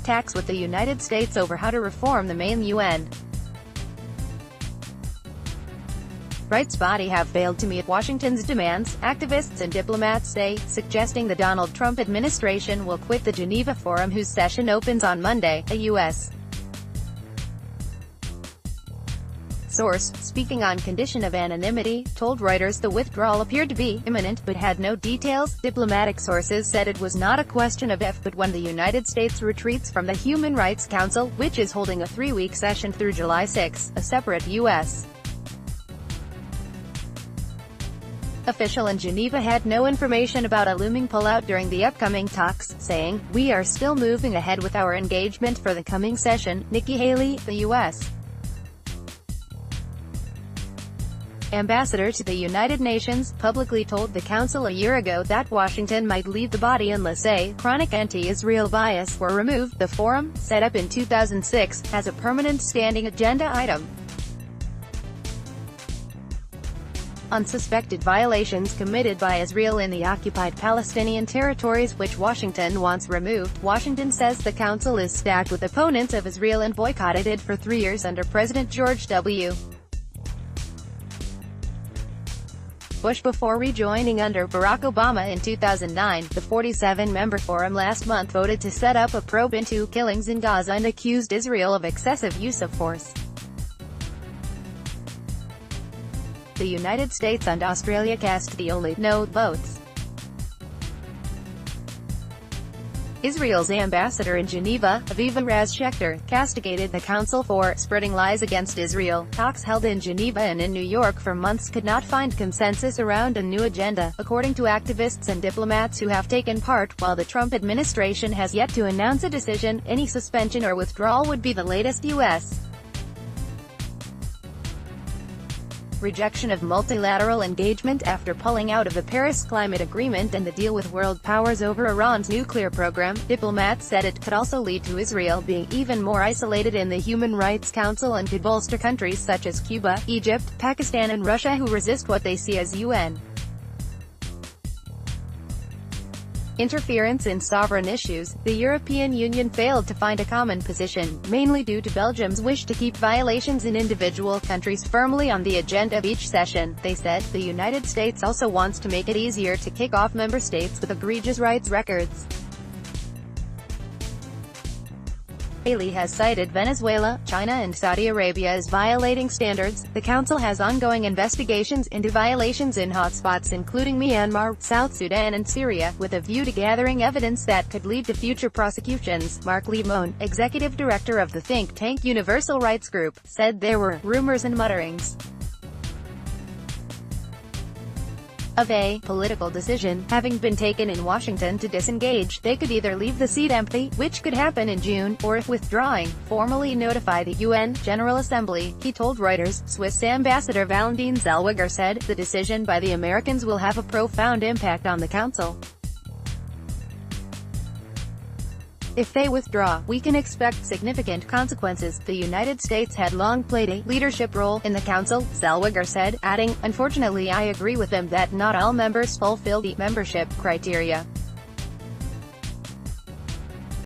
talks with the United States over how to reform the main UN rights body have failed to meet Washington's demands, activists and diplomats say, suggesting the Donald Trump administration will quit the Geneva Forum, whose session opens on Monday, a U.S. source, speaking on condition of anonymity, told Reuters the withdrawal appeared to be imminent, but had no details. Diplomatic sources said it was not a question of if but when the United States retreats from the Human Rights Council, which is holding a 3-week session through July 6, a separate U.S. official in Geneva had no information about a looming pullout during the upcoming talks, saying, "We are still moving ahead with our engagement for the coming session." Nikki Haley, the U.S. ambassador to the United Nations, publicly told the Council a year ago that Washington might leave the body unless a chronic anti-Israel bias were removed. The forum, set up in 2006, has a permanent standing agenda item on suspected violations committed by Israel in the occupied Palestinian territories, which Washington wants removed. Washington says the Council is stacked with opponents of Israel and boycotted it for 3 years under President George W. Bush before rejoining under Barack Obama in 2009. The 47-member forum last month voted to set up a probe into killings in Gaza and accused Israel of excessive use of force. The United States and Australia cast the only no votes. Israel's ambassador in Geneva, Aviva Raz-Shechter, castigated the Council for spreading lies against Israel. Talks held in Geneva and in New York for months could not find consensus around a new agenda, according to activists and diplomats who have taken part. While the Trump administration has yet to announce a decision, any suspension or withdrawal would be the latest U.S. rejection of multilateral engagement after pulling out of the Paris Climate Agreement and the deal with world powers over Iran's nuclear program. Diplomats said it could also lead to Israel being even more isolated in the Human Rights Council and could bolster countries such as Cuba, Egypt, Pakistan and Russia who resist what they see as UN interference in sovereign issues. The European Union failed to find a common position, mainly due to Belgium's wish to keep violations in individual countries firmly on the agenda of each session. They said, the United States also wants to make it easier to kick off member states with egregious rights records. Haley has cited Venezuela, China and Saudi Arabia as violating standards. The Council has ongoing investigations into violations in hotspots including Myanmar, South Sudan and Syria, with a view to gathering evidence that could lead to future prosecutions. Mark Limon, executive director of the think tank Universal Rights Group, said there were rumors and mutterings of a political decision having been taken in Washington to disengage. They could either leave the seat empty, which could happen in June, or if withdrawing, formally notify the UN General Assembly. He told Reuters. Swiss Ambassador Valentin Zellweger said, the decision by the Americans will have a profound impact on the Council. If they withdraw, we can expect significant consequences. The United States had long played a leadership role in the Council, Zellweger said, adding, unfortunately I agree with them that not all members fulfill the membership criteria.